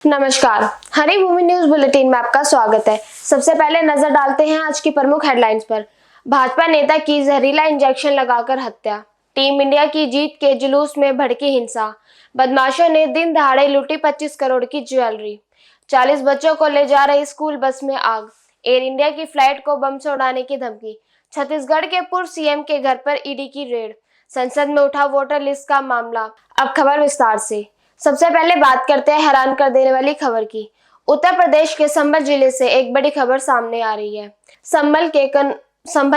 नमस्कार, हरी भूमि news bulletin में आपका स्वागत है। सबसे पहले नजर डालते हैं आज की प्रमुख हेडलाइंस पर। भाजपा नेता की जहरीला इंजेक्शन लगाकर हत्या। टीम इंडिया की जीत के जुलूस में भड़की हिंसा। बदमाशों ने दिन दहाड़े लूटी 25 करोड़ की ज्वेलरी। 40 बच्चों को ले जा रही स्कूल बस में आग। एयर इंडिया की फ्लाइट को बम से उड़ाने की धमकी। छत्तीसगढ़ के पूर्व सीएम के घर पर ईडी की रेड। संसद में उठा वोटर लिस्ट का मामला। अब खबर विस्तार से। सबसे पहले बात करते हैं हैरान कर देने वाली खबर की। उत्तर प्रदेश के संभल जिले से एक बड़ी खबर सामने आ रही है। संभल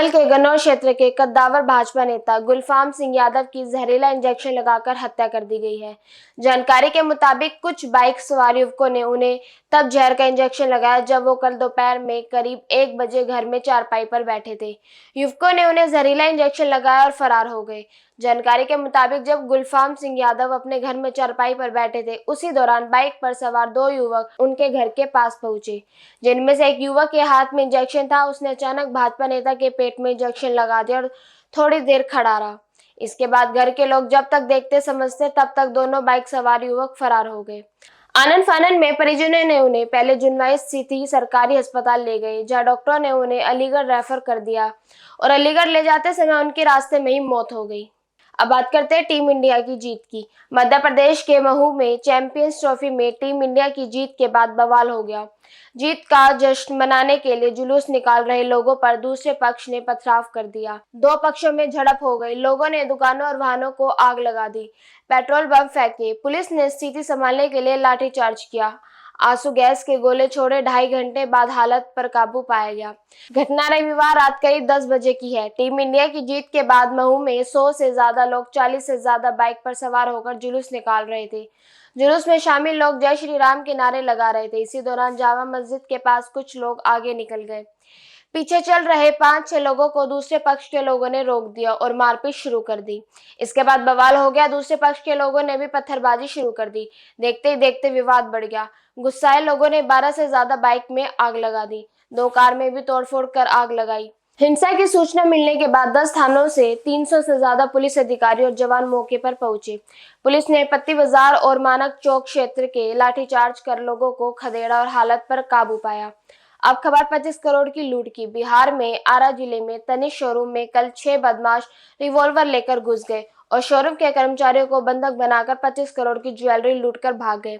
के गन्नौर क्षेत्र के कद्दावर भाजपा नेता गुलफाम सिंह यादव की जहरीला इंजेक्शन लगाकर हत्या कर दी गई है। जानकारी के मुताबिक कुछ बाइक सवार युवकों ने उन्हें तब जहर का इंजेक्शन लगाया जब वो कल दोपहर में करीब 1 बजे घर में चारपाई पर बैठे थे। युवकों ने उन्हें जहरीला इंजेक्शन लगाया और फरार हो गए। जानकारी के मुताबिक जब गुलफाम सिंह यादव अपने घर में चारपाई पर बैठे थे, उसी दौरान बाइक पर सवार 2 युवक उनके घर के पास पहुंचे, जिनमें से एक युवक के हाथ में इंजेक्शन था। उसने अचानक भाजपा नेता के पेट में इंजेक्शन लगा दिया और थोड़ी देर खड़ा रहा। इसके बाद घर के लोग जब तक देखते समझते तब तक दोनों बाइक सवार युवक फरार हो गए। आनन फानन में परिजनों ने उन्हें पहले जुनवाई स्थित सरकारी अस्पताल ले गए, जहां डॉक्टरों ने उन्हें अलीगढ़ रेफर कर दिया और अलीगढ़ ले जाते समय उनके रास्ते में ही मौत हो गई। अब बात करते हैं टीम इंडिया की जीत की। मध्य प्रदेश के महू में चैंपियंस ट्रॉफी में टीम इंडिया की जीत के बाद बवाल हो गया। जीत का जश्न मनाने के लिए जुलूस निकाल रहे लोगों पर दूसरे पक्ष ने पथराव कर दिया। 2 पक्षों में झड़प हो गई। लोगों ने दुकानों और वाहनों को आग लगा दी, पेट्रोल बम फेंके। पुलिस ने स्थिति संभालने के लिए लाठीचार्ज किया, आंसू गैस के गोले छोड़े। 2.5 घंटे बाद हालत पर काबू पाया गया। घटना रविवार रात करीब 10 बजे की है। टीम इंडिया की जीत के बाद महू में 100 से ज्यादा लोग 40 से ज्यादा बाइक पर सवार होकर जुलूस निकाल रहे थे। जुलूस में शामिल लोग जय श्री राम के नारे लगा रहे थे। इसी दौरान जामा मस्जिद के पास कुछ लोग आगे निकल गए। पीछे चल रहे 5-6 लोगों को दूसरे पक्ष के लोगों ने रोक दिया और मारपीट शुरू कर दी। इसके बाद बवाल हो गया। दूसरे पक्ष के लोगों ने भी पत्थरबाजी शुरू कर दी। देखते ही देखते विवाद बढ़ गया। गुस्साए लोगों ने 12 से ज्यादा बाइक में आग लगा दी। 2 कार में भी तोड़फोड़ कर आग लगाई। हिंसा की सूचना मिलने के बाद 10 थानों से 300 से ज्यादा पुलिस अधिकारी और जवान मौके पर पहुंचे। पुलिस ने पत्ती बाजार और मानक चौक क्षेत्र के लाठीचार्ज कर लोगों को खदेड़ा और हालत पर काबू पाया। अब खबर 25 करोड़ की लूट की। बिहार में आरा जिले में तनिष्क शोरूम में कल 6 बदमाश रिवॉल्वर लेकर घुस गए और शोरूम के कर्मचारियों को बंधक बनाकर 25 करोड़ की ज्वेलरी लूटकर भाग गए।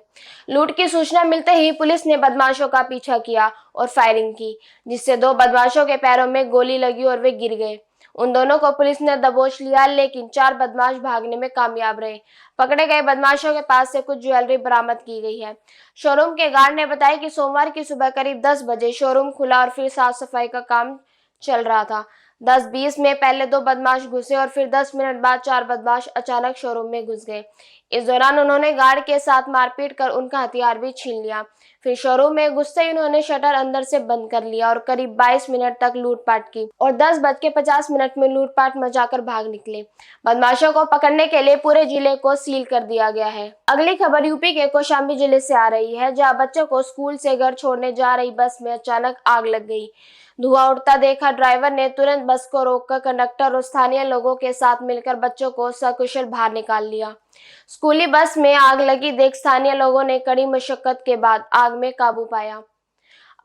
लूट की सूचना मिलते ही पुलिस ने बदमाशों का पीछा किया और फायरिंग की, जिससे 2 बदमाशों के पैरों में गोली लगी और वे गिर गए। उन दोनों को पुलिस ने दबोच लिया, लेकिन 4 बदमाश भागने में कामयाब रहे। पकड़े गए बदमाशों के पास से कुछ ज्वेलरी बरामद की गई है। शोरूम के गार्ड ने बताया कि सोमवार की सुबह करीब 10 बजे शोरूम खुला और फिर साफ सफाई का काम चल रहा था। 10:20 में पहले 2 बदमाश घुसे और फिर 10 मिनट बाद 4 बदमाश अचानक शोरूम में घुस गए। इस दौरान उन्होंने गार्ड के साथ मारपीट कर उनका हथियार भी छीन लिया। फिर शोरूम में घुसते ही उन्होंने शटर अंदर से बंद कर लिया और करीब 22 मिनट तक लूटपाट की और 10:50 में लूटपाट मचाकर भाग निकले। बदमाशों को पकड़ने के लिए पूरे जिले को सील कर दिया गया है। अगली खबर यूपी के कौशाम्बी जिले से आ रही है, जहां बच्चों को स्कूल से घर छोड़ने जा रही बस में अचानक आग लग गई। धुआं उठता देखा ड्राइवर ने तुरंत बस को रोककर कंडक्टर और स्थानीय लोगों के साथ मिलकर बच्चों को सकुशल बाहर निकाल लिया। स्कूली बस में आग लगी देख स्थानीय लोगों ने कड़ी मशक्कत के बाद आग में काबू पाया।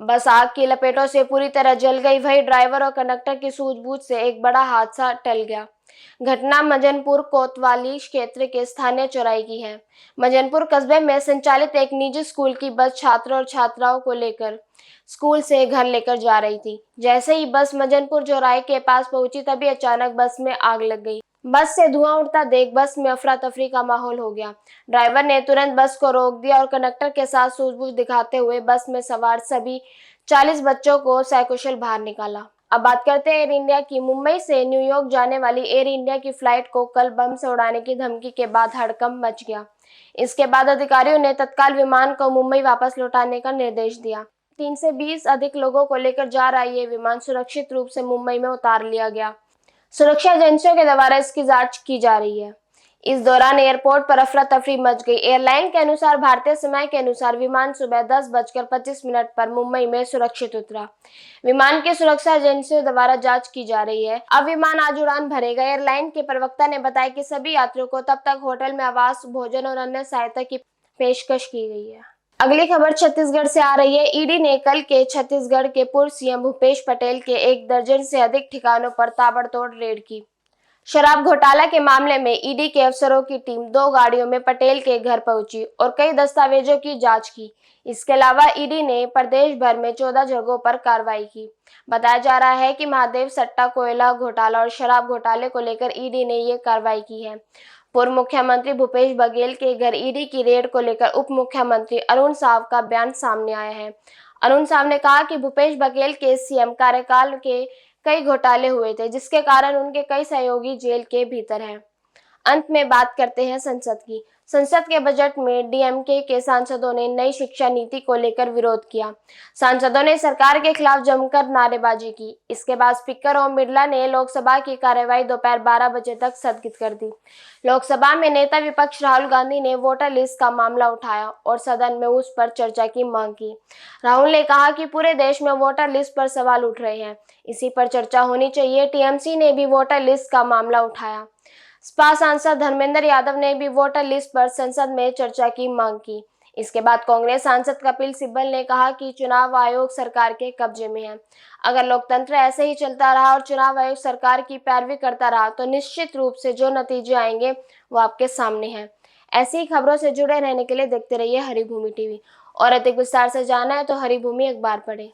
बस आग की लपेटों से पूरी तरह जल गई। वहीं ड्राइवर और कंडक्टर की सूझबूझ से एक बड़ा हादसा टल गया। घटना मजनपुर कोतवाली क्षेत्र के स्थानीय चौराहे की है। मजनपुर कस्बे में संचालित एक निजी स्कूल की बस छात्रों और छात्राओं को लेकर स्कूल से घर लेकर जा रही थी। जैसे ही बस मजनपुर चौराहे के पास पहुंची, तभी अचानक बस में आग लग गई। बस से धुआं उठता देख बस में अफरा तफरी का माहौल हो गया। ड्राइवर ने तुरंत बस को रोक दिया और कंडक्टर के साथ सूझबूझ दिखाते हुए बस में सवार सभी 40 बच्चों को सकुशल बाहर निकाला। अब बात करते हैं एयर इंडिया की। मुंबई से न्यूयॉर्क जाने वाली एयर इंडिया की फ्लाइट को कल बम से उड़ाने की धमकी के बाद हड़कंप मच गया। इसके बाद अधिकारियों ने तत्काल विमान को मुंबई वापस लौटाने का निर्देश दिया। 3 से 20 अधिक लोगों को लेकर जा रहा ये विमान सुरक्षित रूप से मुंबई में उतार लिया गया। सुरक्षा एजेंसियों के द्वारा इसकी जांच की जा रही है। इस दौरान एयरपोर्ट पर अफरा तफरी मच गई। एयरलाइन के अनुसार भारतीय समय के अनुसार विमान सुबह 10:25 पर मुंबई में सुरक्षित उतरा। विमान की सुरक्षा एजेंसियों द्वारा जांच की जा रही है। अब विमान आज उड़ान भरेगा। एयरलाइन के प्रवक्ता ने बताया कि सभी यात्रियों को तब तक होटल में आवास, भोजन और अन्य सहायता की पेशकश की गई है। अगली खबर छत्तीसगढ़ से आ रही है। ईडी ने कल के छत्तीसगढ़ के पूर्व सीएम भूपेश पटेल के 1 दर्जन से अधिक ठिकानों पर ताबड़तोड़ रेड की। शराब घोटाला के मामले में ईडी के अफसरों की टीम 2 गाड़ियों में पटेल के घर पहुंची और कई दस्तावेजों की जांच की। इसके अलावा ईडी ने प्रदेश भर में 14 जगहों पर कार्रवाई की। बताया जा रहा है कि महादेव सट्टा कोयला घोटाला और शराब घोटाले को लेकर ईडी ने ये कार्रवाई की है। पूर्व मुख्यमंत्री भूपेश बघेल के घर ईडी की रेड को लेकर उप मुख्यमंत्री अरुण साव का बयान सामने आया है। अरुण साव ने कहा कि भूपेश बघेल के सीएम कार्यकाल के कई घोटाले हुए थे, जिसके कारण उनके कई सहयोगी जेल के भीतर हैं। अंत में बात करते हैं संसद की। संसद के बजट में डीएमके के सांसदों ने नई शिक्षा नीति को लेकर विरोध किया। सांसदों ने सरकार के खिलाफ जमकर नारेबाजी की। इसके बाद स्पीकर ओम बिरला ने लोकसभा की कार्यवाही दोपहर 12 बजे तक स्थगित कर दी। लोकसभा में नेता विपक्ष राहुल गांधी ने वोटर लिस्ट का मामला उठाया और सदन में उस पर चर्चा की मांग की। राहुल ने कहा कि पूरे देश में वोटर लिस्ट पर सवाल उठ रहे हैं, इसी पर चर्चा होनी चाहिए। टीएमसी ने भी वोटर लिस्ट का मामला उठाया। सपा सांसद धर्मेंद्र यादव ने भी वोटर लिस्ट पर संसद में चर्चा की मांग की। इसके बाद कांग्रेस सांसद कपिल सिब्बल ने कहा कि चुनाव आयोग सरकार के कब्जे में है। अगर लोकतंत्र ऐसे ही चलता रहा और चुनाव आयोग सरकार की पैरवी करता रहा तो निश्चित रूप से जो नतीजे आएंगे वो आपके सामने हैं। ऐसी खबरों से जुड़े रहने के लिए देखते रहिए हरिभूमि टीवी और अधिक विस्तार से जानना है तो हरिभूमि अखबार पढ़ें।